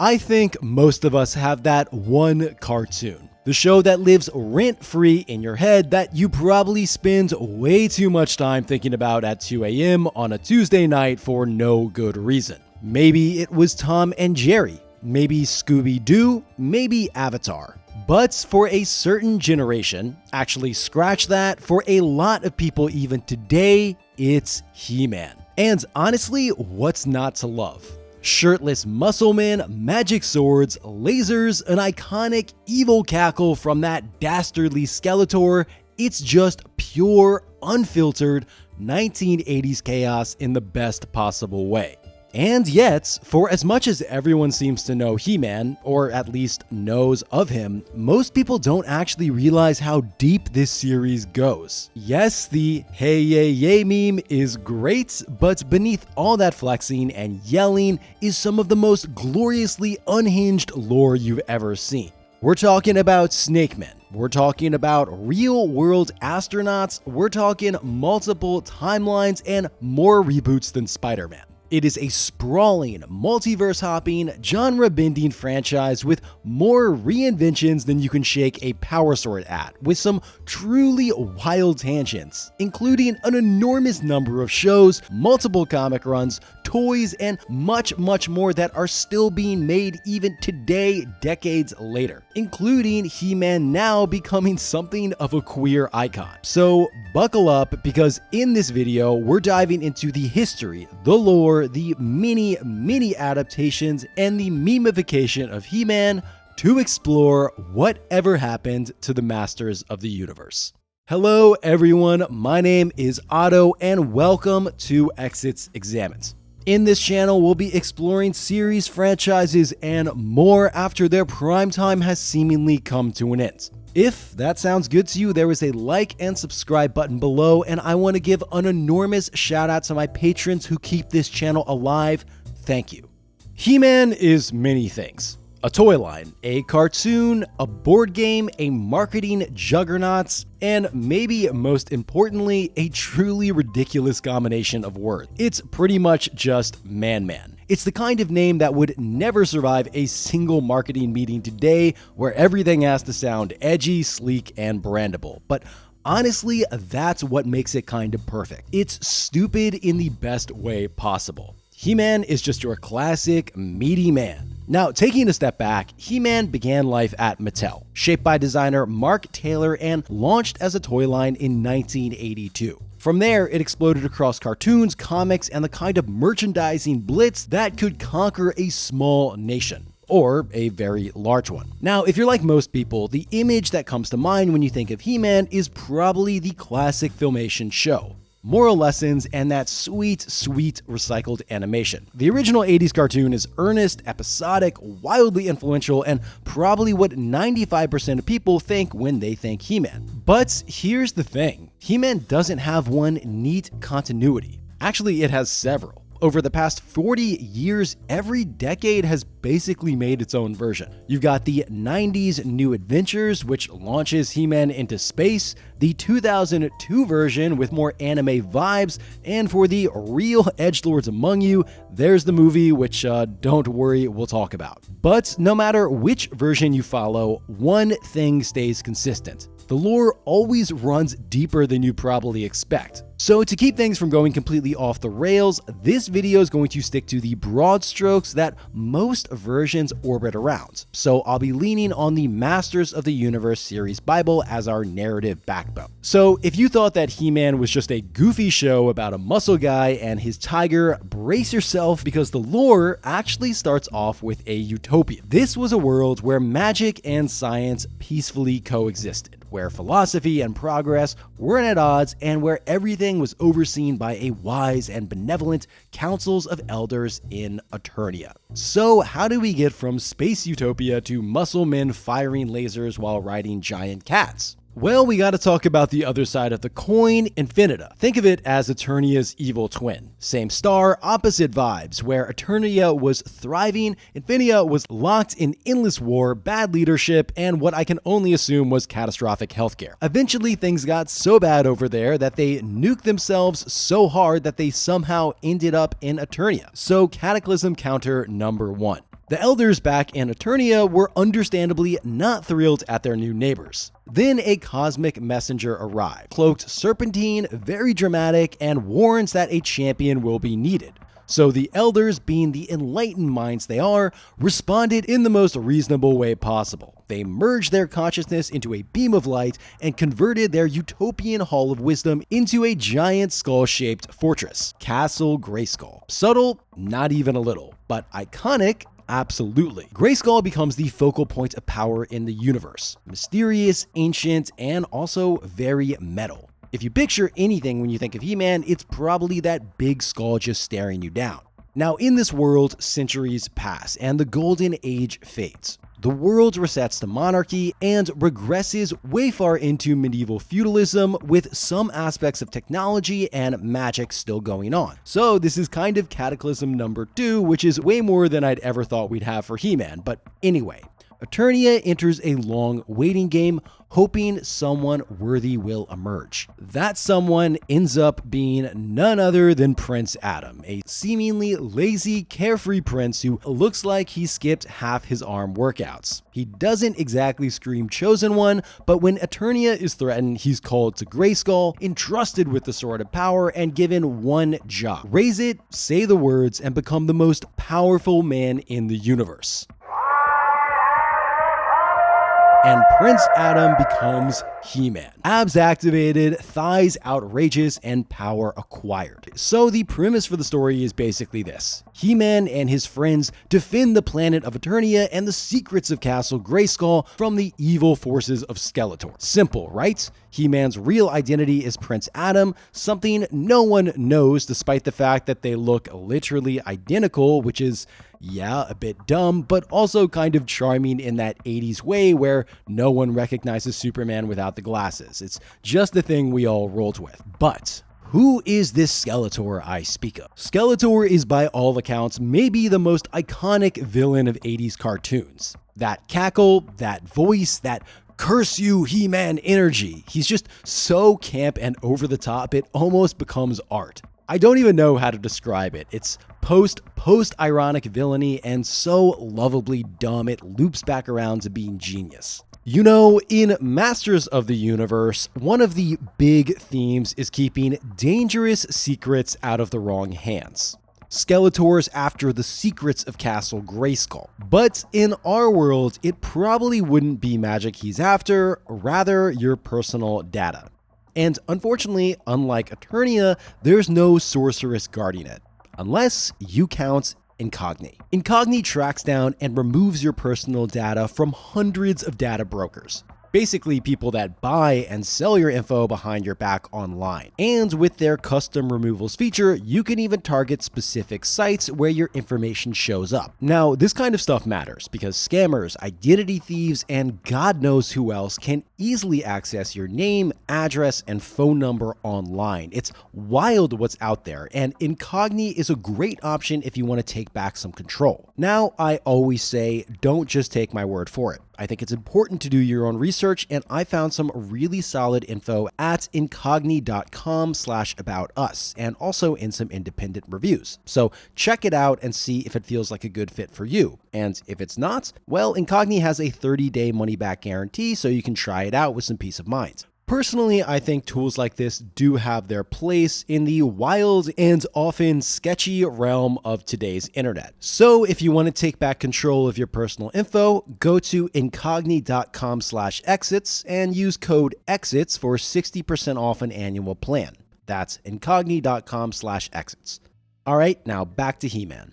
I think most of us have that one cartoon. The show that lives rent-free in your head that you probably spend way too much time thinking about at 2 a.m. on a Tuesday night for no good reason. Maybe it was Tom and Jerry, maybe Scooby-Doo, maybe Avatar. But for a certain generation, actually scratch that, for a lot of people even today, it's He-Man. And honestly, what's not to love? Shirtless muscle men, magic swords, lasers, an iconic evil cackle from that dastardly Skeletor. It's just pure, unfiltered 1980s chaos in the best possible way. And yet, for as much as everyone seems to know He-Man, or at least knows of him, most people don't actually realize how deep this series goes. Yes, the hey yay yay meme is great, but beneath all that flexing and yelling is some of the most gloriously unhinged lore you've ever seen. We're talking about Snake Men. We're talking about real-world astronauts. We're talking multiple timelines and more reboots than Spider-Man. It is a sprawling, multiverse-hopping, genre-bending franchise with more reinventions than you can shake a power sword at, with some truly wild tangents, including an enormous number of shows, multiple comic runs, toys, and much more that are still being made even today, decades later, including He-Man now becoming something of a queer icon. So buckle up, because in this video, we're diving into the history, the lore, the many adaptations, and the memification of He-Man to explore whatever happened to the Masters of the Universe. Hello everyone, my name is Otto and welcome to Exits Examined. In this channel, we'll be exploring series, franchises, and more after their prime time has seemingly come to an end. If that sounds good to you, there is a like and subscribe button below, and I want to give an enormous shout out to my patrons who keep this channel alive. Thank you. He-Man is many things. A toy line, a cartoon, a board game, a marketing juggernaut, and maybe most importantly, a truly ridiculous combination of words. It's pretty much just Man-Man. It's the kind of name that would never survive a single marketing meeting today, where everything has to sound edgy, sleek, and brandable. But honestly, that's what makes it kind of perfect. It's stupid in the best way possible. He-Man is just your classic, meaty man. Now, taking a step back, He-Man began life at Mattel, shaped by designer Mark Taylor and launched as a toy line in 1982. From there, it exploded across cartoons, comics, and the kind of merchandising blitz that could conquer a small nation, or a very large one. Now, if you're like most people, the image that comes to mind when you think of He-Man is probably the classic Filmation show. Moral lessons, and that sweet recycled animation. The original 80s cartoon is earnest, episodic, wildly influential, and probably what 95% of people think when they think He-Man. But here's the thing, He-Man doesn't have one neat continuity. Actually, it has several. Over the past 40 years, every decade has basically made its own version. You've got the 90s New Adventures, which launches He-Man into space, the 2002 version with more anime vibes, and for the real edgelords among you, there's the movie, which don't worry, we'll talk about. But no matter which version you follow, one thing stays consistent. The lore always runs deeper than you probably expect. So to keep things from going completely off the rails, this video is going to stick to the broad strokes that most versions orbit around. So I'll be leaning on the Masters of the Universe series Bible as our narrative backbone. So if you thought that He-Man was just a goofy show about a muscle guy and his tiger, brace yourself, because the lore actually starts off with a utopia. This was a world where magic and science peacefully coexisted, where philosophy and progress weren't at odds, and where everything was overseen by a wise and benevolent councils of elders in Eternia. So how do we get from space utopia to muscle men firing lasers while riding giant cats? Well, we gotta talk about the other side of the coin, Infinita. Think of it as Eternia's evil twin. Same star, opposite vibes. Where Eternia was thriving, Infinita was locked in endless war, bad leadership, and what I can only assume was catastrophic healthcare. Eventually, things got so bad over there that they nuked themselves so hard that they somehow ended up in Eternia. So, Cataclysm counter number one. The elders back in Eternia were understandably not thrilled at their new neighbors. Then a cosmic messenger arrived, cloaked serpentine, very dramatic, and warns that a champion will be needed. So the elders, being the enlightened minds they are, responded in the most reasonable way possible. They merged their consciousness into a beam of light and converted their utopian Hall of Wisdom into a giant skull-shaped fortress, Castle Grayskull. Subtle? Not even a little, but iconic? Absolutely. Grayskull becomes the focal point of power in the universe. Mysterious, ancient, and also very metal. If you picture anything when you think of He-Man, it's probably that big skull just staring you down. Now, in this world, centuries pass and the Golden Age fades. The world resets to monarchy and regresses way far into medieval feudalism, with some aspects of technology and magic still going on. So this is kind of Cataclysm number 2, which is way more than I'd ever thought we'd have for He-Man. But anyway, Eternia enters a long waiting game, hoping someone worthy will emerge. That someone ends up being none other than Prince Adam, a seemingly lazy, carefree prince who looks like he skipped half his arm workouts. He doesn't exactly scream chosen one, but when Eternia is threatened, he's called to Grayskull, entrusted with the Sword of Power, and given one job: raise it, say the words, and become the most powerful man in the universe. And Prince Adam becomes He-Man. Abs activated, thighs outrageous, and power acquired. So the premise for the story is basically this: He-Man and his friends defend the planet of Eternia and the secrets of Castle Grayskull from the evil forces of Skeletor. Simple, right? He-Man's real identity is Prince Adam, something no one knows despite the fact that they look literally identical, which is, yeah, a bit dumb, but also kind of charming in that 80s way where no one recognizes Superman without the glasses. It's just the thing we all rolled with. But who is this Skeletor I speak of? Skeletor is by all accounts maybe the most iconic villain of 80s cartoons. That cackle, that voice, that curse you, He-Man energy. He's just so camp and over the top, it almost becomes art. I don't even know how to describe it. It's post-ironic villainy and so lovably dumb it loops back around to being genius. You know, in Masters of the Universe, one of the big themes is keeping dangerous secrets out of the wrong hands. Skeletor's after the secrets of Castle Grayskull. But in our world, it probably wouldn't be magic he's after, rather your personal data. And unfortunately, unlike Eternia, there's no sorceress guarding it, unless you count Incogni. Incogni tracks down and removes your personal data from hundreds of data brokers. Basically people that buy and sell your info behind your back online. And with their custom removals feature, you can even target specific sites where your information shows up. Now, this kind of stuff matters because scammers, identity thieves, and God knows who else can easily access your name, address, and phone number online. It's wild what's out there, and Incogni is a great option if you want to take back some control. Now, I always say, don't just take my word for it. I think it's important to do your own research, and I found some really solid info at incogni.com/aboutus, and also in some independent reviews. So check it out and see if it feels like a good fit for you. And if it's not, well, Incogni has a 30-day money-back guarantee, so you can try it out with some peace of mind. Personally, I think tools like this do have their place in the wild and often sketchy realm of today's internet. So if you want to take back control of your personal info, go to incogni.com/exits and use code EXITS for 60% off an annual plan. That's incogni.com/exits. All right, now back to He-Man.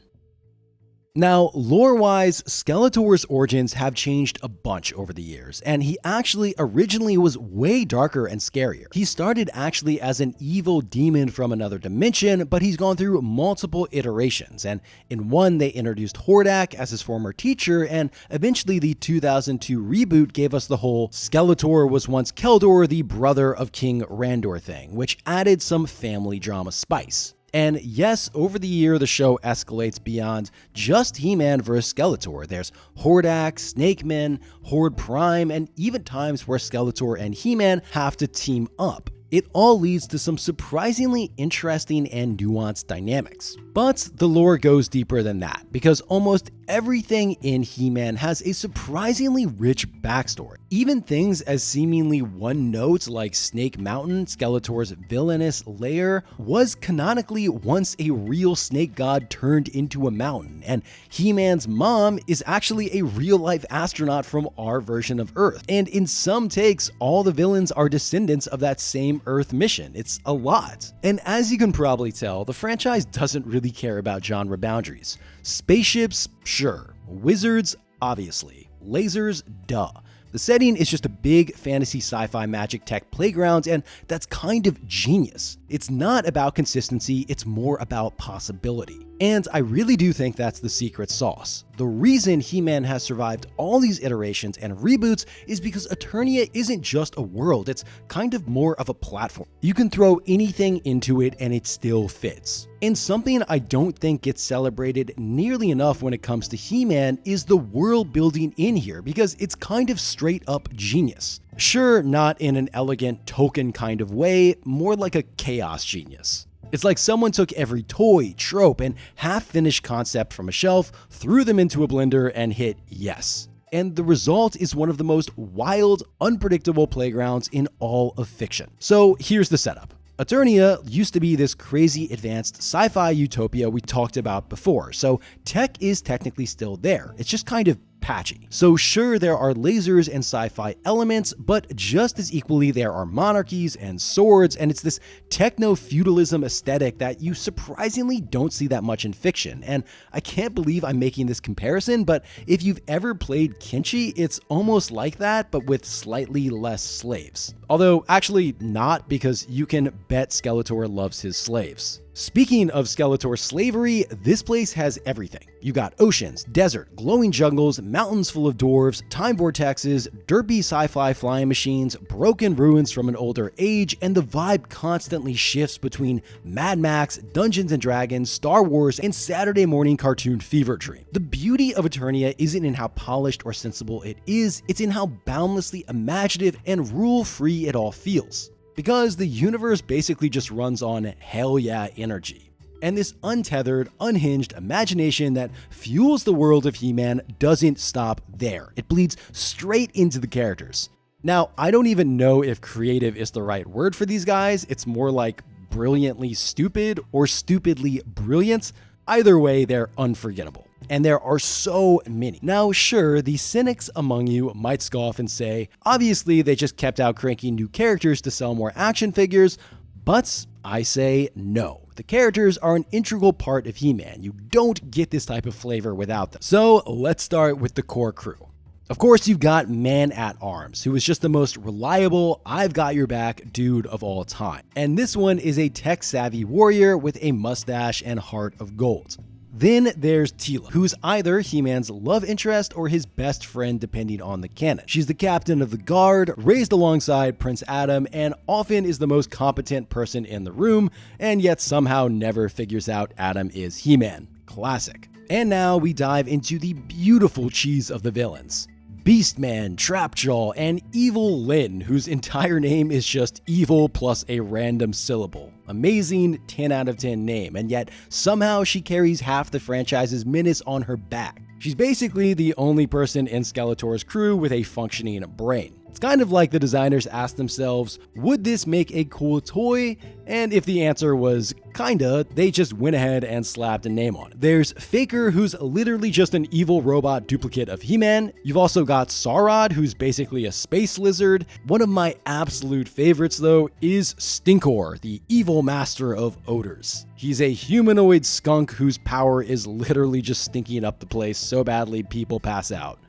Now, lore-wise, Skeletor's origins have changed a bunch over the years, and he actually originally was way darker and scarier. He started actually as an evil demon from another dimension, but he's gone through multiple iterations, and in one they introduced Hordak as his former teacher, and eventually the 2002 reboot gave us the whole Skeletor was once Keldor, the brother of King Randor thing, which added some family drama spice. And yes, over the year, the show escalates beyond just He-Man vs. Skeletor. There's Hordak, Snake Men, Horde Prime, and even times where Skeletor and He-Man have to team up. It all leads to some surprisingly interesting and nuanced dynamics. But the lore goes deeper than that, because almost Everything in He-Man has a surprisingly rich backstory. Even things as seemingly one-note like Snake Mountain, Skeletor's villainous lair, was canonically once a real snake god turned into a mountain, and He-Man's mom is actually a real-life astronaut from our version of Earth. And in some takes, all the villains are descendants of that same Earth mission. It's a lot. And as you can probably tell, the franchise doesn't really care about genre boundaries. Spaceships, sure. Wizards, obviously. Lasers, duh. The setting is just a big fantasy sci-fi magic tech playground, and that's kind of genius. It's not about consistency, it's more about possibility. And I really do think that's the secret sauce. The reason He-Man has survived all these iterations and reboots is because Eternia isn't just a world, it's kind of more of a platform. You can throw anything into it and it still fits. And something I don't think gets celebrated nearly enough when it comes to He-Man is the world building in here, because it's kind of straight up genius. Sure, not in an elegant Tolkien kind of way, more like a chaos genius. It's like someone took every toy, trope, and half-finished concept from a shelf, threw them into a blender, and hit yes. And the result is one of the most wild, unpredictable playgrounds in all of fiction. So here's the setup. Eternia used to be this crazy advanced sci-fi utopia we talked about before, so tech is technically still there. It's just kind of patchy. So sure, there are lasers and sci-fi elements, but just as equally there are monarchies and swords, and it's this techno-feudalism aesthetic that you surprisingly don't see that much in fiction. And I can't believe I'm making this comparison, but if you've ever played Kenshi, it's almost like that, but with slightly less slaves. Although actually not, because you can bet Skeletor loves his slaves. Speaking of Skeletor slavery, this place has everything. You got oceans, desert, glowing jungles, mountains full of dwarves, time vortexes, derpy sci-fi flying machines, broken ruins from an older age, and the vibe constantly shifts between Mad Max, Dungeons and Dragons, Star Wars, and Saturday morning cartoon fever dream. The beauty of Eternia isn't in how polished or sensible it is, it's in how boundlessly imaginative and rule-free it all feels. Because the universe basically just runs on hell yeah energy. And this untethered, unhinged imagination that fuels the world of He-Man doesn't stop there. It bleeds straight into the characters. Now, I don't even know if creative is the right word for these guys. It's more like brilliantly stupid or stupidly brilliant. Either way, they're unforgettable. And there are so many. Now, sure, the cynics among you might scoff and say, obviously they just kept out cranking new characters to sell more action figures, but I say no. The characters are an integral part of He-Man. You don't get this type of flavor without them. So let's start with the core crew. Of course, you've got Man-at-Arms, who is just the most reliable, I've got your back dude of all time. And this one is a tech-savvy warrior with a mustache and heart of gold. Then there's Teela, who's either He-Man's love interest or his best friend depending on the canon. She's the captain of the guard, raised alongside Prince Adam, and often is the most competent person in the room, and yet somehow never figures out Adam is He-Man. Classic. And now we dive into the beautiful cheese of the villains. Beastman, Trapjaw, and Evil Lyn, whose entire name is just evil plus a random syllable. Amazing 10 out of 10 name, and yet somehow she carries half the franchise's menace on her back. She's basically the only person in Skeletor's crew with a functioning brain. It's kind of like the designers asked themselves, would this make a cool toy? And if the answer was kinda, they just went ahead and slapped a name on it. There's Faker, who's literally just an evil robot duplicate of He-Man. You've also got Saurod, who's basically a space lizard. One of my absolute favorites, though, is Stinkor, the evil master of odors. He's a humanoid skunk whose power is literally just stinking up the place so badly people pass out.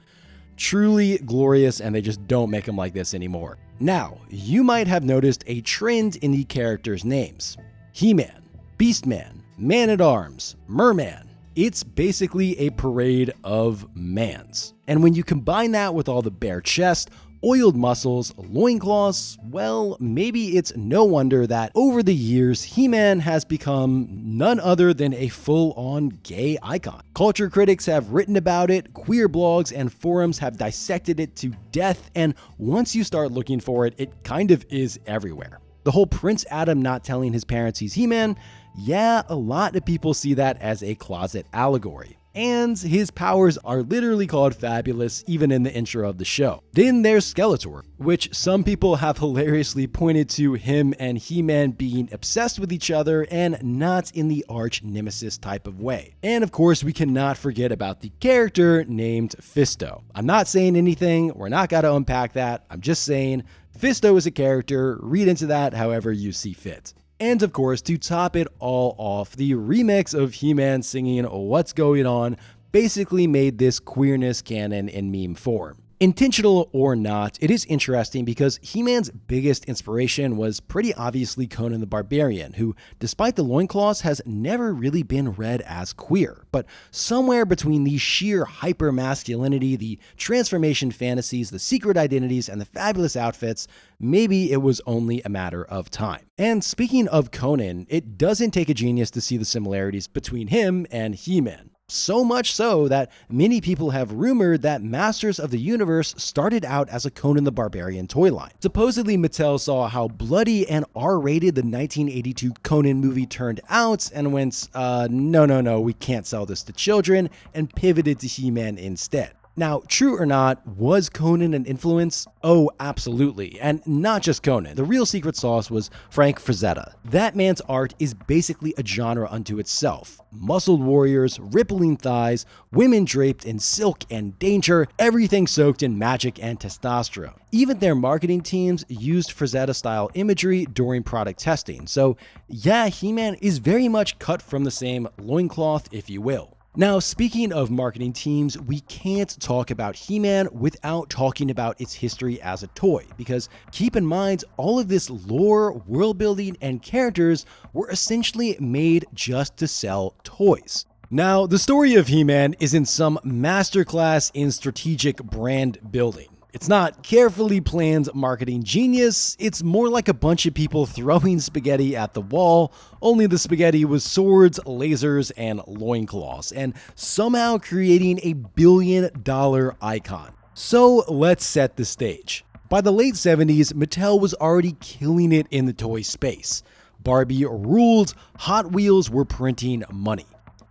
Truly glorious, and they just don't make them like this anymore. Now, you might have noticed a trend in the characters' names. He-Man, Beastman, Man-at-Arms, Merman. It's basically a parade of mans. And when you combine that with all the bare chest, oiled muscles, loincloths, well, maybe it's no wonder that over the years, He-Man has become none other than a full-on gay icon. Culture critics have written about it, queer blogs and forums have dissected it to death, and once you start looking for it, it kind of is everywhere. The whole Prince Adam not telling his parents he's He-Man, yeah, a lot of people see that as a closet allegory. and his powers are literally called fabulous even in the intro of the show. Then there's Skeletor, which some people have hilariously pointed to him and He-Man being obsessed with each other and not in the arch nemesis type of way. And of course, we cannot forget about the character named Fisto. I'm not saying anything, we're not gonna unpack that, I'm just saying Fisto is a character, read into that however you see fit. And of course, to top it all off, the remix of He-Man singing What's Going On basically made this queerness canon in meme form. Intentional or not, it is interesting because He-Man's biggest inspiration was pretty obviously Conan the Barbarian, who, despite the loincloths, has never really been read as queer. But somewhere between the sheer hyper-masculinity, the transformation fantasies, the secret identities, and the fabulous outfits, maybe it was only a matter of time. And speaking of Conan, it doesn't take a genius to see the similarities between him and He-Man. So much so that many people have rumored that Masters of the Universe started out as a Conan the Barbarian toy line. Supposedly, Mattel saw how bloody and R-rated the 1982 Conan movie turned out and went, no, we can't sell this to children, and pivoted to He-Man instead. Now, true or not, was Conan an influence? Oh, absolutely. And not just Conan. The real secret sauce was Frank Frazetta. That man's art is basically a genre unto itself. Muscled warriors, rippling thighs, women draped in silk and danger, everything soaked in magic and testosterone. Even their marketing teams used Frazetta-style imagery during product testing. So yeah, He-Man is very much cut from the same loincloth, if you will. Now, speaking of marketing teams, we can't talk about He-Man without talking about its history as a toy, because keep in mind, all of this lore, world building, and characters were essentially made just to sell toys. Now, the story of He-Man isn't some masterclass in strategic brand building. It's not carefully planned marketing genius, it's more like a bunch of people throwing spaghetti at the wall, only the spaghetti was swords, lasers, and loincloths, and somehow creating a billion-dollar icon. So let's set the stage. By the late 70s, Mattel was already killing it in the toy space. Barbie ruled, Hot Wheels were printing money.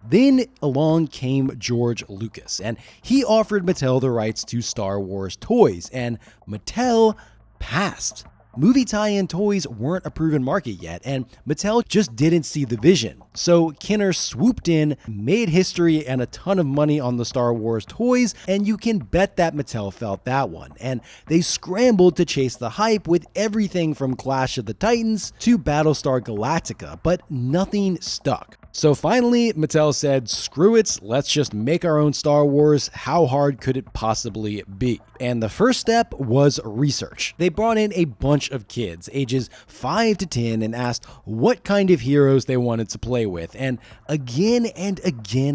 Then along came George Lucas, and he offered Mattel the rights to Star Wars toys, and Mattel passed. Movie tie-in toys weren't a proven market yet, and Mattel just didn't see the vision. So Kenner swooped in, made history and a ton of money on the Star Wars toys, and you can bet that Mattel felt that one. And they scrambled to chase the hype with everything from Clash of the Titans to Battlestar Galactica, but nothing stuck. So finally, Mattel said, screw it, let's just make our own Star Wars. How hard could it possibly be? And the first step was research. They brought in a bunch of kids, ages 5 to 10, and asked what kind of heroes they wanted to play with. And again,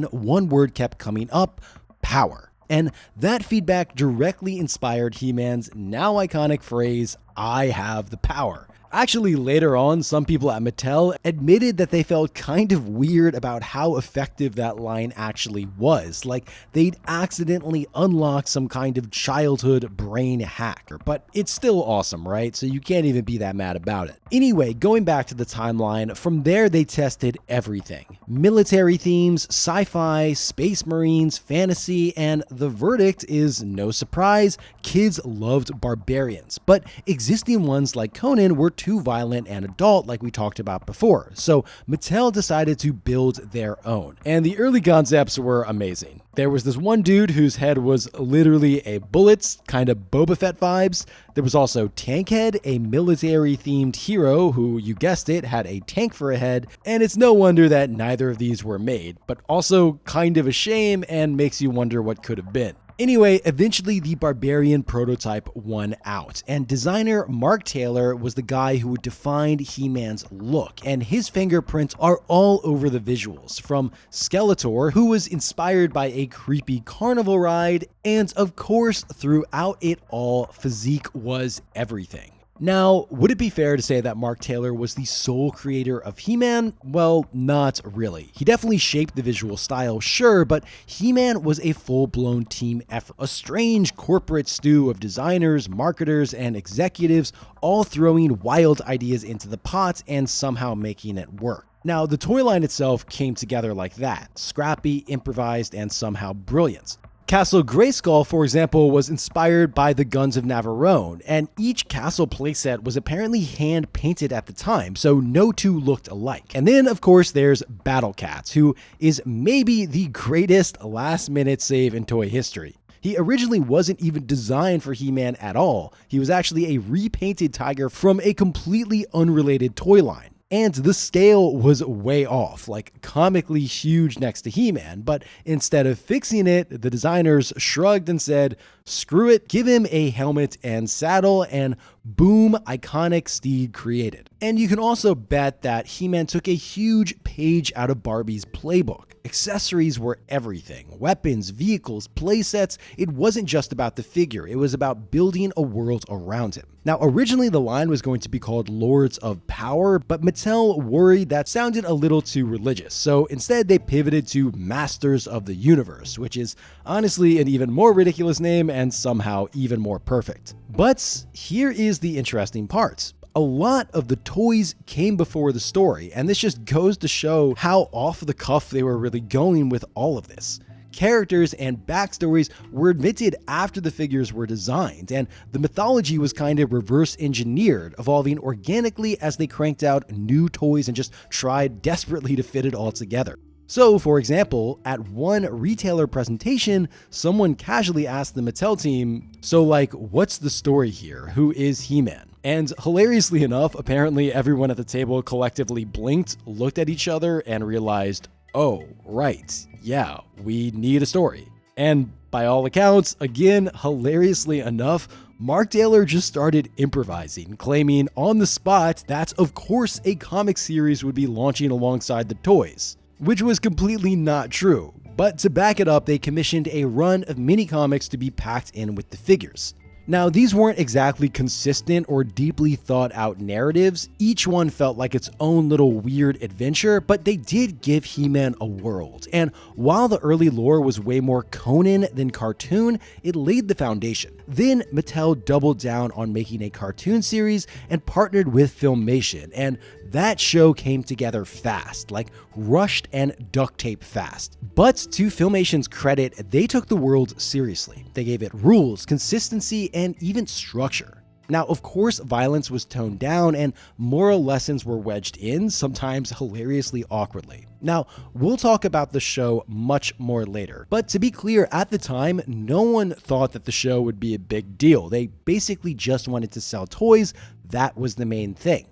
one word kept coming up: power. And that feedback directly inspired He-Man's now iconic phrase, "I have the power." Actually, later on, some people at Mattel admitted that they felt kind of weird about how effective that line actually was, like they'd accidentally unlocked some kind of childhood brain hack. But it's still awesome, right? So you can't even be that mad about it. Anyway, going back to the timeline, from there they tested everything. Military themes, sci-fi, space marines, fantasy, and the verdict is no surprise, kids loved barbarians. But existing ones like Conan were too violent and adult, like we talked about before. So Mattel decided to build their own. And the early concepts were amazing. There was this one dude whose head was literally a bullet, kind of Boba Fett vibes. There was also Tankhead, a military-themed hero who, you guessed it, had a tank for a head. And it's no wonder that neither of these were made, but also kind of a shame and makes you wonder what could have been. Anyway, eventually the Barbarian prototype won out, and designer Mark Taylor was the guy who defined He-Man's look, and his fingerprints are all over the visuals, from Skeletor, who was inspired by a creepy carnival ride, and of course, throughout it all, physique was everything. Now, would it be fair to say that Mark Taylor was the sole creator of He-Man? Well, not really. He definitely shaped the visual style, sure, but He-Man was a full-blown team effort. A strange corporate stew of designers, marketers, and executives all throwing wild ideas into the pot and somehow making it work. Now, the toy line itself came together like that: scrappy, improvised, and somehow brilliant. Castle Grayskull, for example, was inspired by the Guns of Navarone, and each castle playset was apparently hand-painted at the time, so no two looked alike. And then, of course, there's Battle Cats, who is maybe the greatest last-minute save in toy history. He originally wasn't even designed for He-Man at all. He was actually a repainted tiger from a completely unrelated toy line. And the scale was way off, like comically huge next to He-Man, but instead of fixing it, the designers shrugged and said, screw it, give him a helmet and saddle, and boom, iconic steed created. And you can also bet that He-Man took a huge page out of Barbie's playbook. Accessories were everything: weapons, vehicles, playsets. It wasn't just about the figure, it was about building a world around him. Now, originally the line was going to be called Lords of Power, but Mattel worried that sounded a little too religious, so instead they pivoted to Masters of the Universe, which is honestly an even more ridiculous name and somehow even more perfect. But here is the interesting part. A lot of the toys came before the story, and this just goes to show how off the cuff they were really going with all of this. Characters and backstories were invented after the figures were designed, and the mythology was kind of reverse engineered, evolving organically as they cranked out new toys and just tried desperately to fit it all together. So, for example, at one retailer presentation, someone casually asked the Mattel team, so like, what's the story here? Who is He-Man? And hilariously enough, apparently everyone at the table collectively blinked, looked at each other, and realized, oh, right, yeah, we need a story. And by all accounts, again, hilariously enough, Mark Taylor just started improvising, claiming on the spot that, of course, a comic series would be launching alongside the toys, which was completely not true. But to back it up, they commissioned a run of mini comics to be packed in with the figures. Now, these weren't exactly consistent or deeply thought out narratives. Each one felt like its own little weird adventure, but they did give He-Man a world. And while the early lore was way more Conan than cartoon, it laid the foundation. Then Mattel doubled down on making a cartoon series and partnered with Filmation, and that show came together fast, like rushed and duct tape fast. But to Filmation's credit, they took the world seriously. They gave it rules, consistency, and even structure. Now, of course, violence was toned down and moral lessons were wedged in, sometimes hilariously awkwardly. Now, we'll talk about the show much more later, but to be clear, at the time, no one thought that the show would be a big deal. They basically just wanted to sell toys. That was the main thing.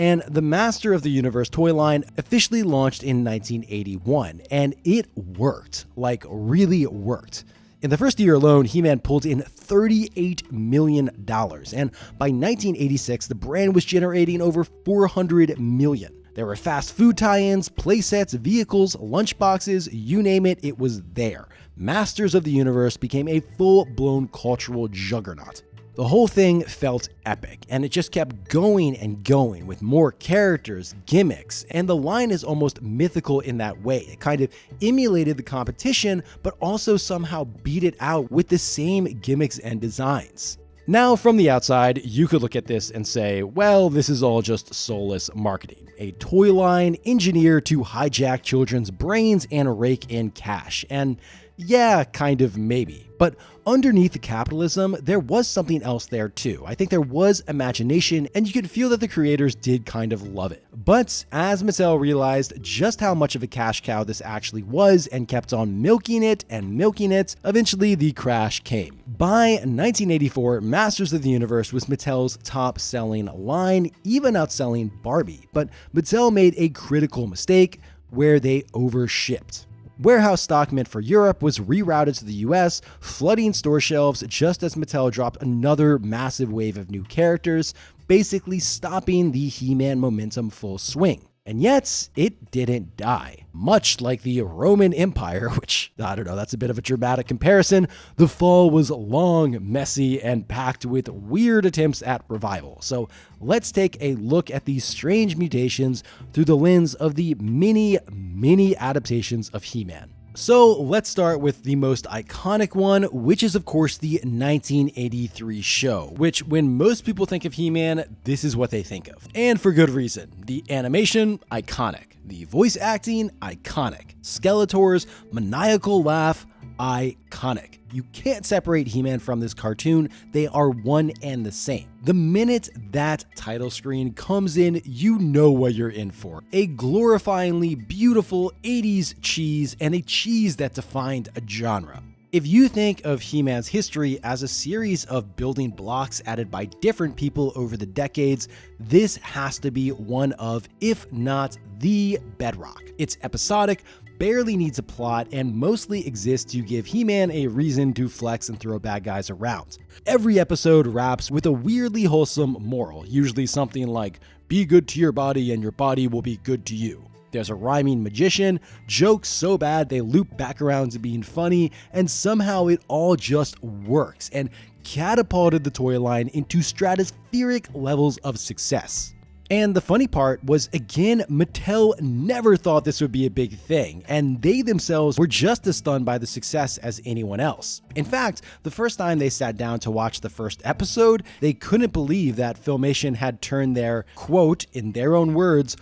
And the Master of the Universe toy line officially launched in 1981, and it worked, like really worked. In the first year alone, He-Man pulled in $38 million, and by 1986, the brand was generating over $400 million. There were fast food tie-ins, playsets, vehicles, lunchboxes, you name it, it was there. Masters of the Universe became a full-blown cultural juggernaut. The whole thing felt epic, and it just kept going and going with more characters, gimmicks, and the line is almost mythical in that way. It kind of emulated the competition, but also somehow beat it out with the same gimmicks and designs. Now, from the outside, you could look at this and say, well, this is all just soulless marketing. A toy line engineered to hijack children's brains and rake in cash. And yeah, kind of maybe. But underneath the capitalism, there was something else there too. I think there was imagination, and you could feel that the creators did kind of love it. But as Mattel realized just how much of a cash cow this actually was and kept on milking it, eventually the crash came. By 1984, Masters of the Universe was Mattel's top-selling line, even outselling Barbie. But Mattel made a critical mistake where they overshipped. Warehouse stock meant for Europe was rerouted to the US, flooding store shelves just as Mattel dropped another massive wave of new characters, basically stopping the He-Man momentum full swing. And yet, it didn't die. Much like the Roman Empire, which, I don't know, that's a bit of a dramatic comparison, the fall was long, messy, and packed with weird attempts at revival. So let's take a look at these strange mutations through the lens of the many adaptations of He-Man. So let's start with the most iconic one, which is of course the 1983 show, which when most people think of He-Man, this is what they think of. And for good reason. The animation, iconic. The voice acting, iconic. Skeletor's maniacal laugh, iconic. You can't separate He-Man from this cartoon, they are one and the same. The minute that title screen comes in, you know what you're in for. A glorifyingly beautiful 80s cheese, and a cheese that defined a genre. If you think of He-Man's history as a series of building blocks added by different people over the decades, this has to be one of, if not the bedrock. It's episodic, barely needs a plot, and mostly exists to give He-Man a reason to flex and throw bad guys around. Every episode wraps with a weirdly wholesome moral, usually something like, be good to your body and your body will be good to you. There's a rhyming magician, jokes so bad they loop back around to being funny, and somehow it all just works and catapulted the toy line into stratospheric levels of success. And the funny part was, again, Mattel never thought this would be a big thing, and they themselves were just as stunned by the success as anyone else. In fact, the first time they sat down to watch the first episode, they couldn't believe that Filmation had turned their, quote, in their own words,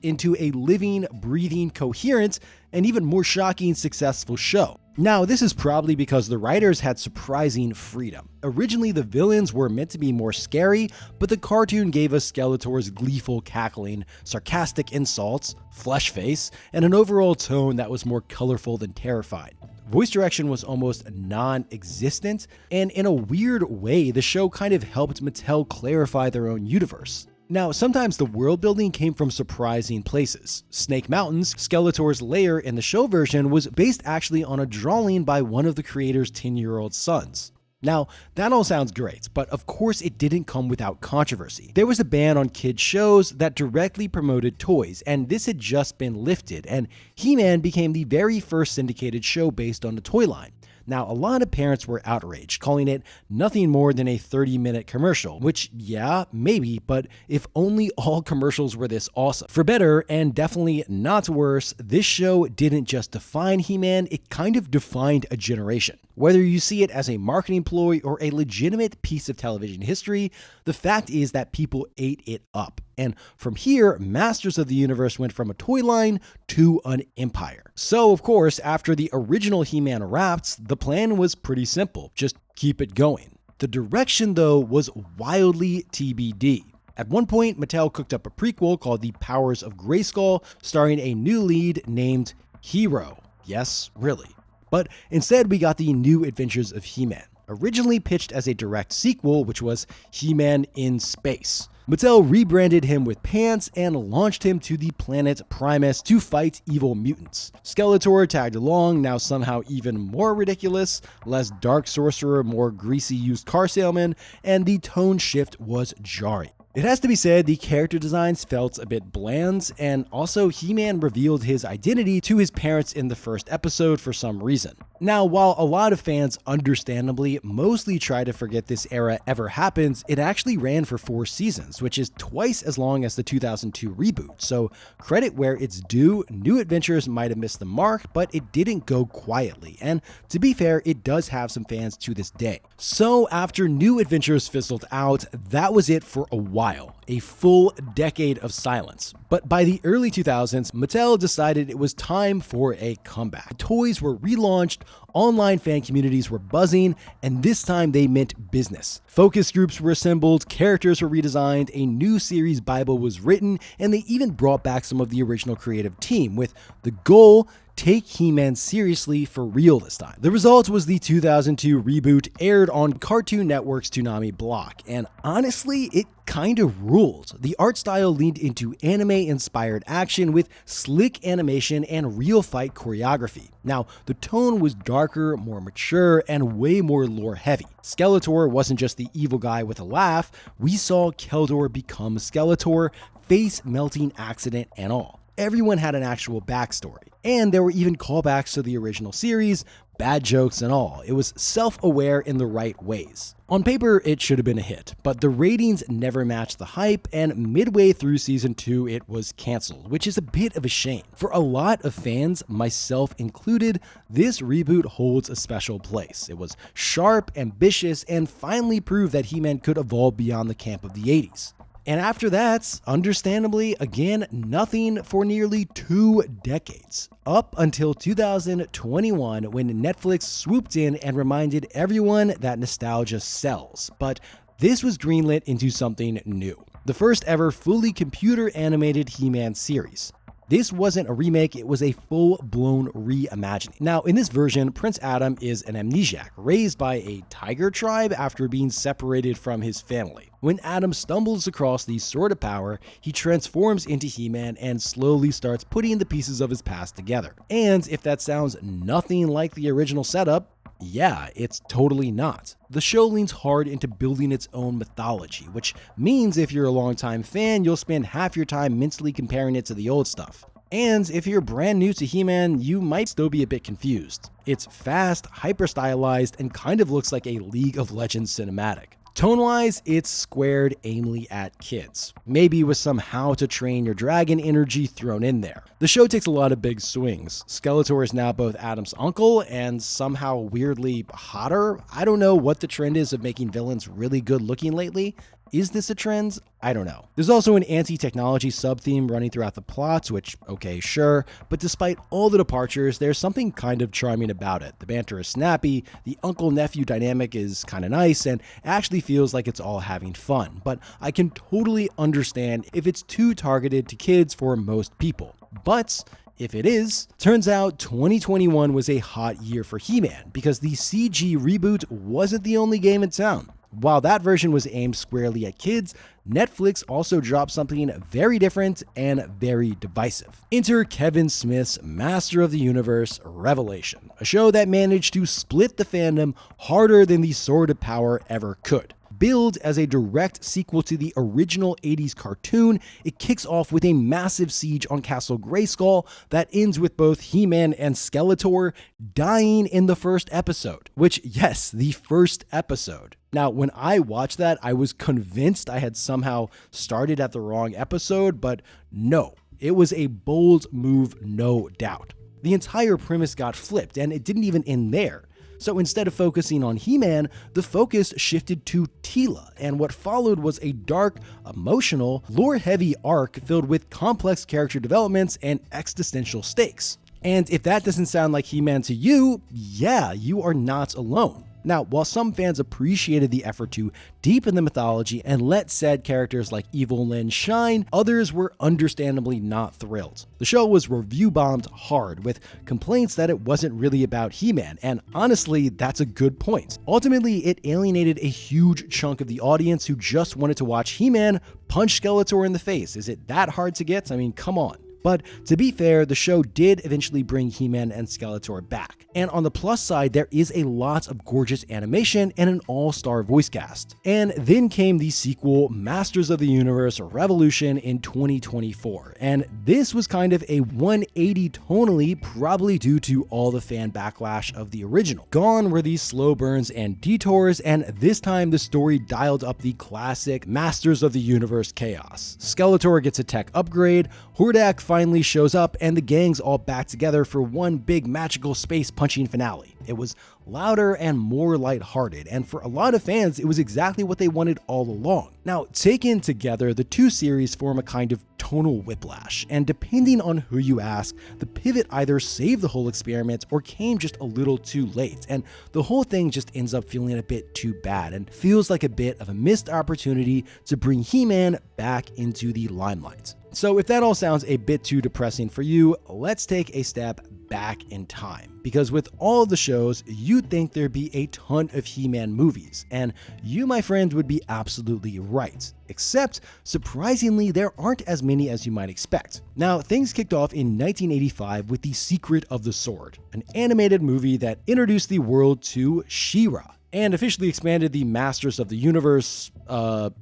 into a living, breathing, coherent, and even more shocking, successful show. Now, this is probably because the writers had surprising freedom. Originally, the villains were meant to be more scary, but the cartoon gave us Skeletor's gleeful cackling, sarcastic insults, flesh face, and an overall tone that was more colorful than terrifying. Voice direction was almost non-existent, and in a weird way, the show kind of helped Mattel clarify their own universe. Now, sometimes the world building came from surprising places. Snake Mountains, Skeletor's lair in the show version, was based actually on a drawing by one of the creator's 10-year-old sons. Now, that all sounds great, but of course it didn't come without controversy. There was a ban on kids' shows that directly promoted toys, and this had just been lifted, and He-Man became the very first syndicated show based on the toy line. Now, a lot of parents were outraged, calling it nothing more than a 30-minute commercial, which, yeah, maybe, but if only all commercials were this awesome. For better, and definitely not worse, this show didn't just define He-Man, it kind of defined a generation. Whether you see it as a marketing ploy or a legitimate piece of television history, the fact is that people ate it up. And from here, Masters of the Universe went from a toy line to an empire. So, of course, after the original He-Man wrapped, the plan was pretty simple. Just keep it going. The direction, though, was wildly TBD. At one point, Mattel cooked up a prequel called The Powers of Grayskull, starring a new lead named Hero. Yes, really. But instead, we got the New Adventures of He-Man, originally pitched as a direct sequel, which was He-Man in Space. Mattel rebranded him with pants and launched him to the planet Primus to fight evil mutants. Skeletor tagged along, now somehow even more ridiculous, less dark sorcerer, more greasy used car salesman, and the tone shift was jarring. It has to be said, the character designs felt a bit bland, and also He-Man revealed his identity to his parents in the first episode for some reason. Now, while a lot of fans understandably mostly try to forget this era ever happened, it actually ran for 4 seasons, which is twice as long as the 2002 reboot, so credit where it's due, New Adventures might have missed the mark, but it didn't go quietly, and to be fair, it does have some fans to this day. So after New Adventures fizzled out, that was it for a while, a full decade of silence. But by the early 2000s, Mattel decided it was time for a comeback. Toys were relaunched, online fan communities were buzzing, and this time they meant business. Focus groups were assembled, characters were redesigned, a new series Bible was written, and they even brought back some of the original creative team, with the goal: take He-Man seriously for real this time. The result was the 2002 reboot, aired on Cartoon Network's Toonami block, and honestly, it kind of ruled. The art style leaned into anime-inspired action with slick animation and real fight choreography. Now, the tone was darker, more mature, and way more lore-heavy. Skeletor wasn't just the evil guy with a laugh, we saw Keldor become Skeletor, face-melting accident and all. Everyone had an actual backstory, and there were even callbacks to the original series, bad jokes and all. It was self-aware in the right ways. On paper, it should have been a hit, but the ratings never matched the hype, and midway through season 2, it was canceled, which is a bit of a shame. For a lot of fans, myself included, this reboot holds a special place. It was sharp, ambitious, and finally proved that He-Man could evolve beyond the camp of the 80s. And after that, understandably, again, nothing for nearly 2 decades. Up until 2021, when Netflix swooped in and reminded everyone that nostalgia sells. But this was greenlit into something new. The first ever fully computer animated He-Man series. This wasn't a remake, it was a full-blown reimagining. Now, in this version, Prince Adam is an amnesiac, raised by a tiger tribe after being separated from his family. When Adam stumbles across the Sword of Power, he transforms into He-Man and slowly starts putting the pieces of his past together. And if that sounds nothing like the original setup, yeah, it's totally not. The show leans hard into building its own mythology, which means if you're a longtime fan, you'll spend half your time mentally comparing it to the old stuff. And if you're brand new to He-Man, you might still be a bit confused. It's fast, hyper-stylized, and kind of looks like a League of Legends cinematic. Tone-wise, it's squared aimlessly at kids, maybe with some how to train your dragon energy thrown in there. The show takes a lot of big swings. Skeletor is now both Adam's uncle and somehow weirdly hotter. I don't know what the trend is of making villains really good looking lately. Is this a trend? I don't know. There's also an anti-technology sub-theme running throughout the plots, which, okay, sure, but despite all the departures, there's something kind of charming about it. The banter is snappy, the uncle-nephew dynamic is kind of nice, and actually feels like it's all having fun, but I can totally understand if it's too targeted to kids for most people. But if it is, turns out 2021 was a hot year for He-Man, because the CG reboot wasn't the only game in town. While that version was aimed squarely at kids, Netflix also dropped something very different and very divisive. Enter Kevin Smith's Master of the Universe Revelation, a show that managed to split the fandom harder than the Sword of Power ever could. Billed as a direct sequel to the original 80s cartoon, it kicks off with a massive siege on Castle Grayskull that ends with both He-Man and Skeletor dying in the first episode. Which, yes, the first episode. Now, when I watched that, I was convinced I had somehow started at the wrong episode, but no, it was a bold move, no doubt. The entire premise got flipped, and it didn't even end there. So instead of focusing on He-Man, the focus shifted to Teela, and what followed was a dark, emotional, lore-heavy arc filled with complex character developments and existential stakes. And if that doesn't sound like He-Man to you, yeah, you are not alone. Now, while some fans appreciated the effort to deepen the mythology and let said characters like Evil Lyn shine, others were understandably not thrilled. The show was review-bombed hard, with complaints that it wasn't really about He-Man, and honestly, that's a good point. Ultimately, it alienated a huge chunk of the audience who just wanted to watch He-Man punch Skeletor in the face. Is it that hard to get? I mean, come on. But to be fair, the show did eventually bring He-Man and Skeletor back. And on the plus side, there is a lot of gorgeous animation and an all-star voice cast. And then came the sequel, Masters of the Universe Revolution, in 2024. And this was kind of a 180 tonally, probably due to all the fan backlash of the original. Gone were these slow burns and detours, and this time the story dialed up the classic Masters of the Universe chaos. Skeletor gets a tech upgrade, Hordak finally shows up, and the gang's all back together for one big magical space punching finale. It was louder and more lighthearted, and for a lot of fans, it was exactly what they wanted all along. Now, taken together, the two series form a kind of tonal whiplash, and depending on who you ask, the pivot either saved the whole experiment or came just a little too late, and the whole thing just ends up feeling a bit too bad and feels like a bit of a missed opportunity to bring He-Man back into the limelight. So if that all sounds a bit too depressing for you, let's take a step back in time. Because with all the shows, you'd think there'd be a ton of He-Man movies, and you, my friend, would be absolutely right. Except, surprisingly, there aren't as many as you might expect. Now, things kicked off in 1985 with The Secret of the Sword, an animated movie that introduced the world to She-Ra, and officially expanded the Masters of the Universe,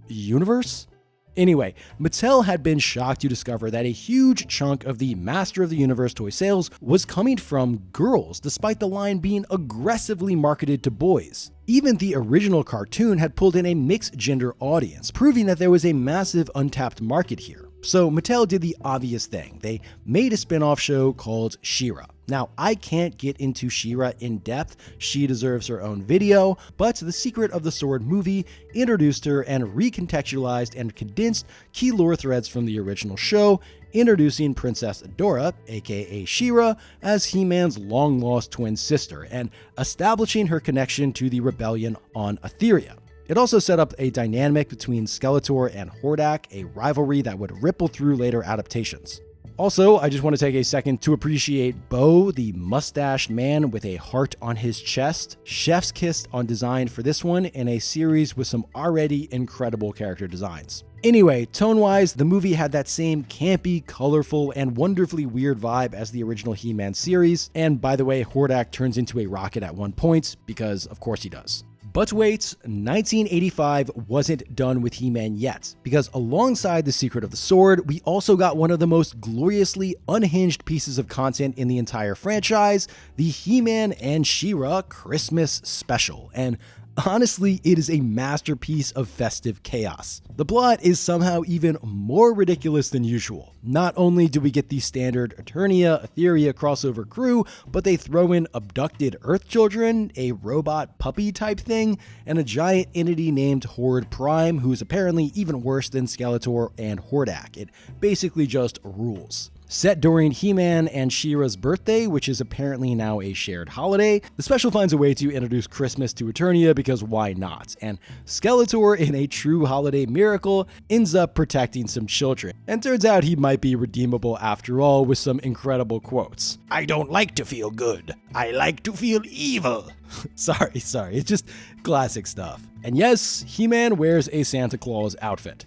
universe? Anyway, Mattel had been shocked to discover that a huge chunk of the Master of the Universe toy sales was coming from girls, despite the line being aggressively marketed to boys. Even the original cartoon had pulled in a mixed-gender audience, proving that there was a massive untapped market here. So Mattel did the obvious thing. They made a spin-off show called She-Ra. Now, I can't get into She-Ra in depth, she deserves her own video, but the Secret of the Sword movie introduced her and recontextualized and condensed key lore threads from the original show, introducing Princess Adora, aka She-Ra, as He-Man's long-lost twin sister, and establishing her connection to the rebellion on Eternia. It also set up a dynamic between Skeletor and Hordak, a rivalry that would ripple through later adaptations. Also, I just want to take a second to appreciate Bo, the mustached man with a heart on his chest. Chef's kiss on design for this one in a series with some already incredible character designs. Anyway, tone-wise, the movie had that same campy, colorful, and wonderfully weird vibe as the original He-Man series, and by the way, Hordak turns into a rocket at one point, because of course he does. But wait, 1985 wasn't done with He-Man yet, because alongside The Secret of the Sword, we also got one of the most gloriously unhinged pieces of content in the entire franchise, the He-Man and She-Ra Christmas Special, and honestly, it is a masterpiece of festive chaos. The plot is somehow even more ridiculous than usual. Not only do we get the standard Eternia, Etheria crossover crew, but they throw in abducted Earth children, a robot puppy type thing, and a giant entity named Horde Prime, who's apparently even worse than Skeletor and Hordak. It basically just rules. Set during He-Man and She-Ra's birthday, which is apparently now a shared holiday, the special finds a way to introduce Christmas to Eternia because why not? And Skeletor, in a true holiday miracle, ends up protecting some children. And turns out he might be redeemable after all, with some incredible quotes. "I don't like to feel good. I like to feel evil." Sorry, it's just classic stuff. And yes, He-Man wears a Santa Claus outfit.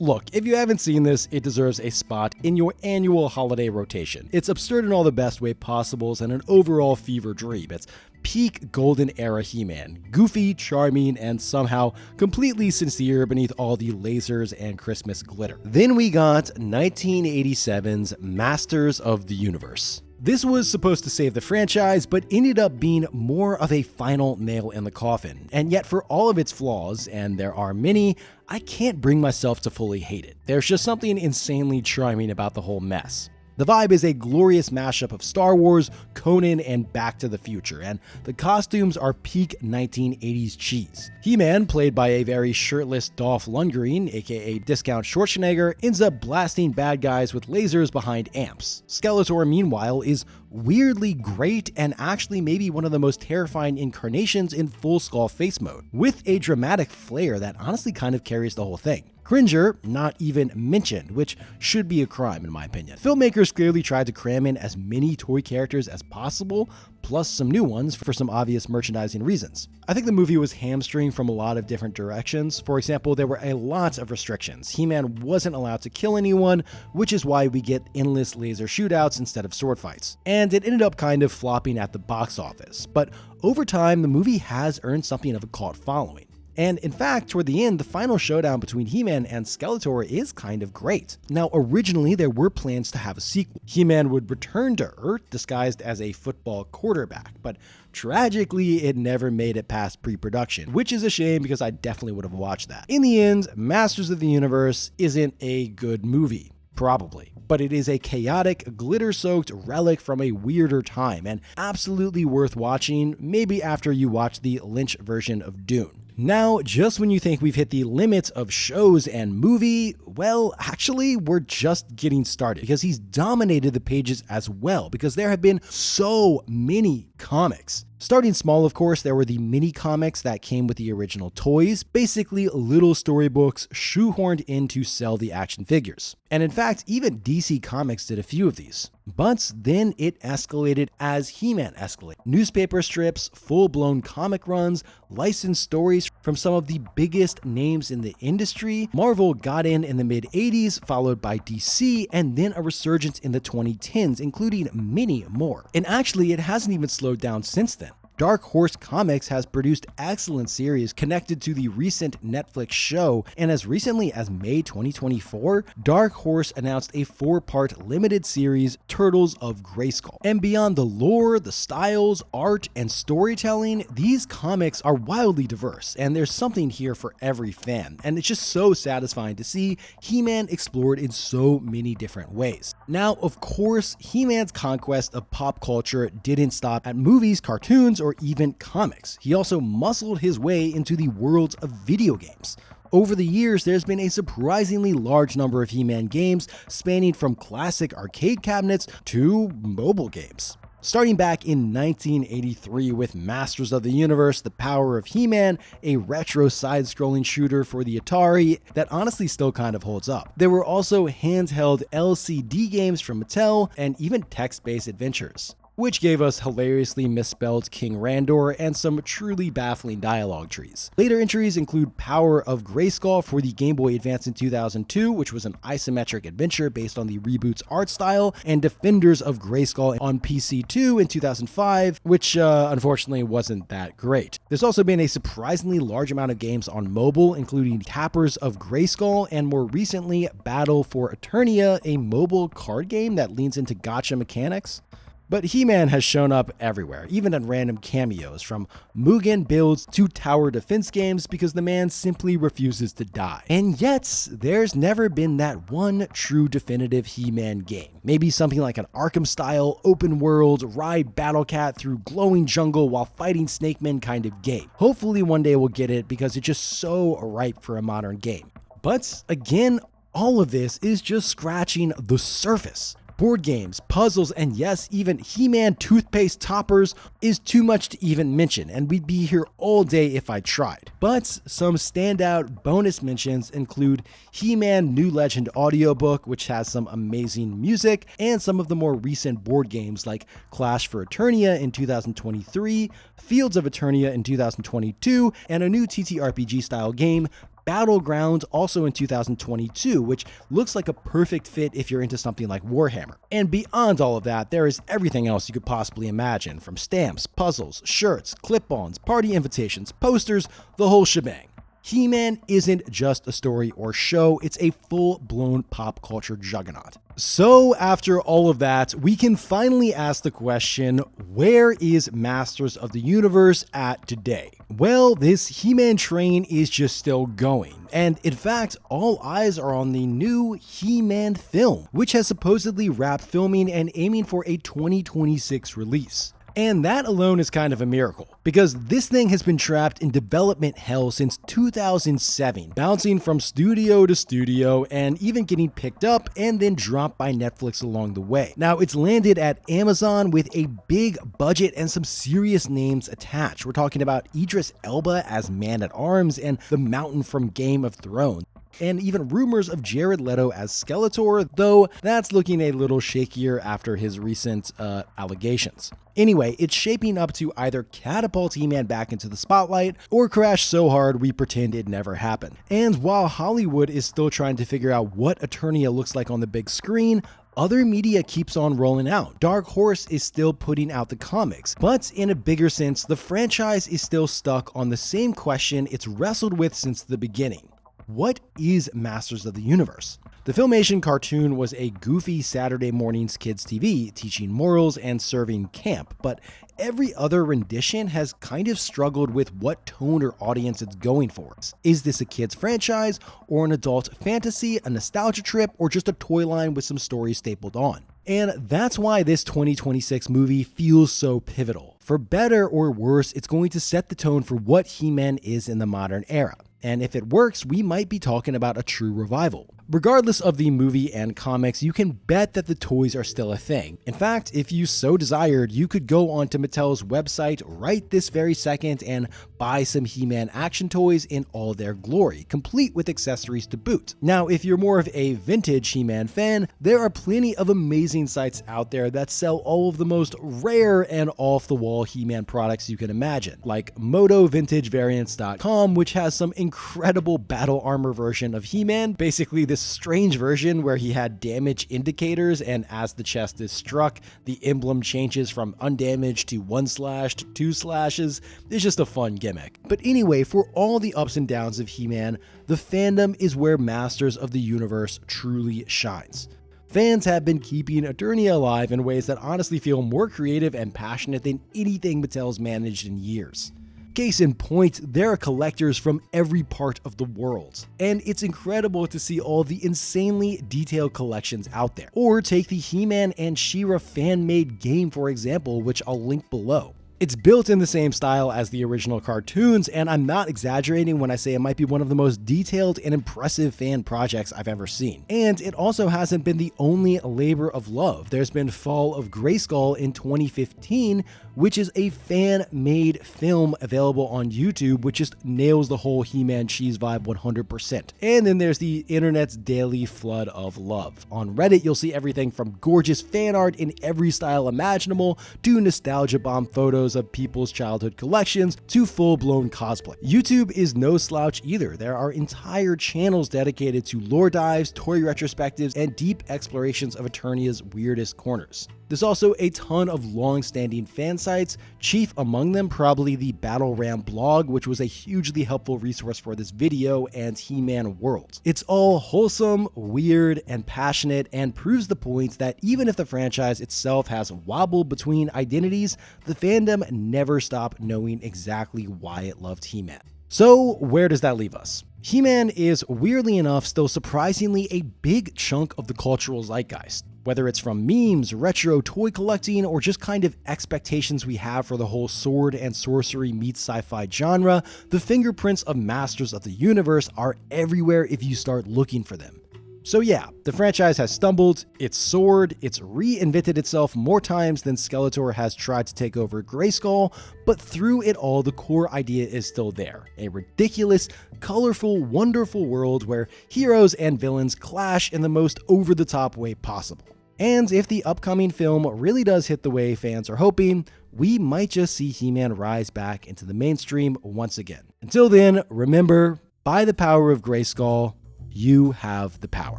Look, if you haven't seen this, it deserves a spot in your annual holiday rotation. It's absurd in all the best way possibles and an overall fever dream. It's peak golden era He-Man, goofy, charming, and somehow completely sincere beneath all the lasers and Christmas glitter. Then we got 1987's Masters of the Universe. This was supposed to save the franchise, but ended up being more of a final nail in the coffin. And yet for all of its flaws, and there are many, I can't bring myself to fully hate it. There's just something insanely charming about the whole mess. The vibe is a glorious mashup of Star Wars, Conan, and Back to the Future, and the costumes are peak 1980s cheese. He-Man, played by a very shirtless Dolph Lundgren, aka Discount Schwarzenegger, ends up blasting bad guys with lasers behind amps. Skeletor, meanwhile, is weirdly great and actually maybe one of the most terrifying incarnations in full skull face mode, with a dramatic flair that honestly kind of carries the whole thing. Cringer, not even mentioned, which should be a crime in my opinion. Filmmakers clearly tried to cram in as many toy characters as possible, plus some new ones for some obvious merchandising reasons. I think the movie was hamstringed from a lot of different directions. For example, there were a lot of restrictions. He-Man wasn't allowed to kill anyone, which is why we get endless laser shootouts instead of sword fights. And it ended up kind of flopping at the box office. But over time, the movie has earned something of a cult following. And in fact, toward the end, the final showdown between He-Man and Skeletor is kind of great. Now, originally there were plans to have a sequel. He-Man would return to Earth disguised as a football quarterback, but tragically it never made it past pre-production, which is a shame because I definitely would have watched that. In the end, Masters of the Universe isn't a good movie. Probably. But it is a chaotic, glitter-soaked relic from a weirder time and absolutely worth watching, maybe after you watch the Lynch version of Dune. Now, just when you think we've hit the limits of shows and movie, well, actually, we're just getting started because he's dominated the pages as well because there have been so many comics. Starting small, of course, there were the mini comics that came with the original toys, basically little storybooks shoehorned in to sell the action figures. And in fact, even DC Comics did a few of these. But then it escalated as He-Man escalated. Newspaper strips, full-blown comic runs, licensed stories from some of the biggest names in the industry. Marvel got in the mid-80s, followed by DC, and then a resurgence in the 2010s, including many more. And actually, it hasn't even slowed down since then. Dark Horse Comics has produced excellent series connected to the recent Netflix show, and as recently as May 2024, Dark Horse announced a 4-part limited series, Turtles of Grayskull. And beyond the lore, the styles, art, and storytelling, these comics are wildly diverse, and there's something here for every fan, and it's just so satisfying to see He-Man explored in so many different ways. Now, of course, He-Man's conquest of pop culture didn't stop at movies, cartoons, or even comics. He also muscled his way into the worlds of video games. Over the years, there's been a surprisingly large number of He-Man games spanning from classic arcade cabinets to mobile games. Starting back in 1983 with Masters of the Universe, The Power of He-Man, a retro side-scrolling shooter for the Atari that honestly still kind of holds up. There were also handheld LCD games from Mattel and even text-based adventures, which gave us hilariously misspelled King Randor and some truly baffling dialogue trees. Later entries include Power of Grayskull for the Game Boy Advance in 2002, which was an isometric adventure based on the reboot's art style, and Defenders of Grayskull on PC2 in 2005, which unfortunately wasn't that great. There's also been a surprisingly large amount of games on mobile, including Tappers of Grayskull, and more recently, Battle for Eternia, a mobile card game that leans into gacha mechanics. But He-Man has shown up everywhere, even in random cameos, from Mugen builds to tower defense games, because the man simply refuses to die. And yet, there's never been that one true definitive He-Man game. Maybe something like an Arkham-style, open-world, ride Battle Cat through glowing jungle while fighting Snake Men kind of game. Hopefully one day we'll get it, because it's just so ripe for a modern game. But again, all of this is just scratching the surface. Board games, puzzles, and yes, even He-Man toothpaste toppers is too much to even mention, and we'd be here all day if I tried. But some standout bonus mentions include He-Man New Legend audiobook, which has some amazing music, and some of the more recent board games like Clash for Eternia in 2023, Fields of Eternia in 2022, and a new TTRPG style game, Battlegrounds, also in 2022, which looks like a perfect fit if you're into something like Warhammer. And beyond all of that, there is everything else you could possibly imagine, from stamps, puzzles, shirts, clip-ons, party invitations, posters, the whole shebang. He-Man isn't just a story or show, it's a full-blown pop culture juggernaut. So after all of that, we can finally ask the question, where is Masters of the Universe at today? Well, this He-Man train is just still going, and in fact, all eyes are on the new He-Man film, which has supposedly wrapped filming and aiming for a 2026 release. And that alone is kind of a miracle, because this thing has been trapped in development hell since 2007, bouncing from studio to studio and even getting picked up and then dropped by Netflix along the way. Now, it's landed at Amazon with a big budget and some serious names attached. We're talking about Idris Elba as Man-at-Arms and the Mountain from Game of Thrones, and even rumors of Jared Leto as Skeletor, though that's looking a little shakier after his recent allegations. Anyway, it's shaping up to either catapult He-Man back into the spotlight or crash so hard we pretend it never happened. And while Hollywood is still trying to figure out what Eternia looks like on the big screen, other media keeps on rolling out. Dark Horse is still putting out the comics, but in a bigger sense, the franchise is still stuck on the same question it's wrestled with since the beginning. What is Masters of the Universe? The Filmation cartoon was a goofy Saturday mornings kids TV teaching morals and serving camp, but every other rendition has kind of struggled with what tone or audience it's going for. Is this a kids franchise or an adult fantasy, a nostalgia trip, or just a toy line with some stories stapled on? And that's why this 2026 movie feels so pivotal. For better or worse, it's going to set the tone for what He-Man is in the modern era. And if it works, we might be talking about a true revival. Regardless of the movie and comics, you can bet that the toys are still a thing. In fact, if you so desired, you could go onto Mattel's website right this very second and buy some He-Man action toys in all their glory, complete with accessories to boot. Now, if you're more of a vintage He-Man fan, there are plenty of amazing sites out there that sell all of the most rare and off-the-wall He-Man products you can imagine, like MotoVintageVariants.com, which has some incredible battle armor version of He-Man, basically this this strange version where he had damage indicators, and as the chest is struck, the emblem changes from undamaged to 1 slash to 2 slashes. It's just a fun gimmick. But anyway, for all the ups and downs of He-Man, the fandom is where Masters of the Universe truly shines. Fans have been keeping Eternia alive in ways that honestly feel more creative and passionate than anything Mattel's managed in years. Case in point, there are collectors from every part of the world, and it's incredible to see all the insanely detailed collections out there. Or take the He-Man and She-Ra fan-made game, for example, which I'll link below. It's built in the same style as the original cartoons, and I'm not exaggerating when I say it might be one of the most detailed and impressive fan projects I've ever seen. And it also hasn't been the only labor of love. There's been Fall of Grayskull in 2015, which is a fan-made film available on YouTube, which just nails the whole He-Man cheese vibe 100%. And then there's the internet's daily flood of love. On Reddit, you'll see everything from gorgeous fan art in every style imaginable, to nostalgia bomb photos of people's childhood collections, to full-blown cosplay. YouTube is no slouch either. There are entire channels dedicated to lore dives, toy retrospectives, and deep explorations of Eternia's weirdest corners. There's also a ton of long-standing fan sites, chief among them probably the Battle Ram blog, which was a hugely helpful resource for this video and He-Man World. It's all wholesome, weird, and passionate, and proves the point that even if the franchise itself has wobbled between identities, the fandom never stopped knowing exactly why it loved He-Man. So where does that leave us? He-Man is, weirdly enough, still surprisingly a big chunk of the cultural zeitgeist. Whether it's from memes, retro toy collecting, or just kind of expectations we have for the whole sword and sorcery meets sci-fi genre, the fingerprints of Masters of the Universe are everywhere if you start looking for them. So yeah, the franchise has stumbled, it's soared, it's reinvented itself more times than Skeletor has tried to take over Grayskull, but through it all, the core idea is still there. A ridiculous, colorful, wonderful world where heroes and villains clash in the most over-the-top way possible. And if the upcoming film really does hit the way fans are hoping, we might just see He-Man rise back into the mainstream once again. Until then, remember, by the power of Grayskull, you have the power.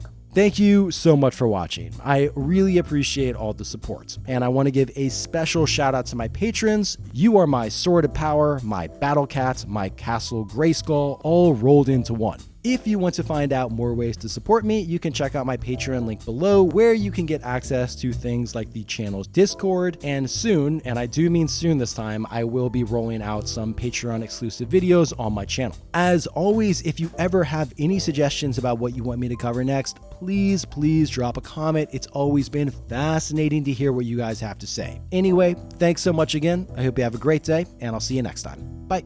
Thank you so much for watching. I really appreciate all the support, and I want to give a special shout out to my patrons. You are my Sword of Power, my Battle Cat, my Castle Grayskull, all rolled into one. If you want to find out more ways to support me, you can check out my Patreon link below, where you can get access to things like the channel's Discord, and soon, and I do mean soon this time, I will be rolling out some Patreon exclusive videos on my channel. As always, if you ever have any suggestions about what you want me to cover next, please drop a comment. It's always been fascinating to hear what you guys have to say. Anyway, thanks so much again. I hope you have a great day, and I'll see you next time. Bye.